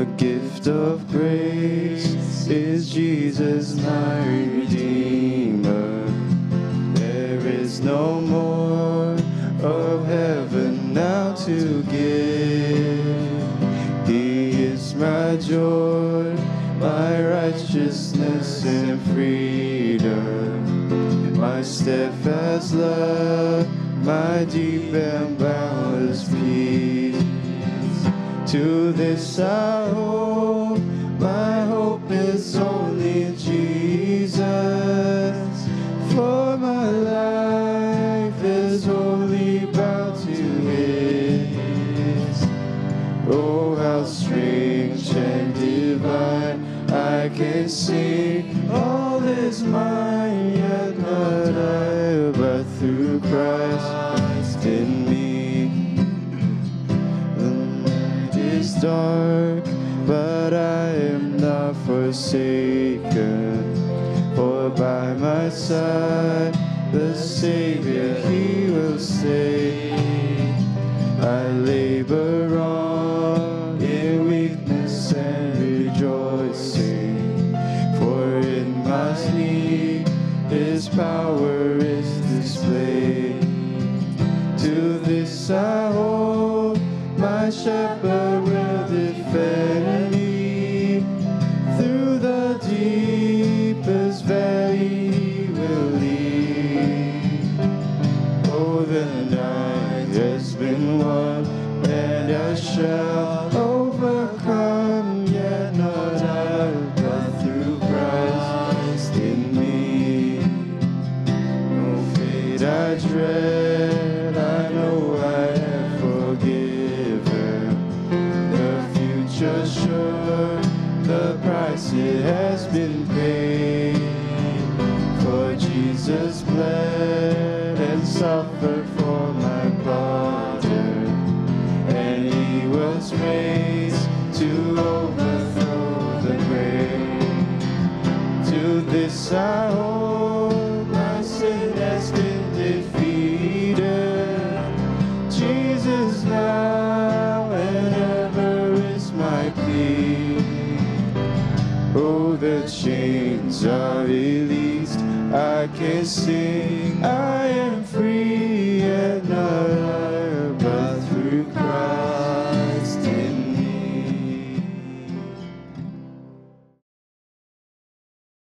The gift of grace is Jesus my Redeemer. There is no more of heaven now to give. He is my joy, my righteousness and freedom, my steadfast love, my deep and boundless peace. To this I hope, my hope is only Jesus, for my life is wholly bound to His. Oh, how strange and divine, I can sing, all is mine, yet not I, but through Christ in me. Dark, but I am not forsaken, for by my side the Savior He will stay. I labor on in weakness and rejoicing, for in my need His power is displayed. To this I hope, my shepherd will defend me. Through the deepest valley He will lead. Oh, the night has been won, and I shall overcome, yet not I, but through Christ in me. No fate I dread, I know I am forgiven. The future sure, the price it has been paid. For Jesus bled and suffered for my pardon, and He was raised to overthrow the grave. To this I hold, my sin has been defeated. Jesus now and ever is my King. Oh, the chains are released, I can sing, I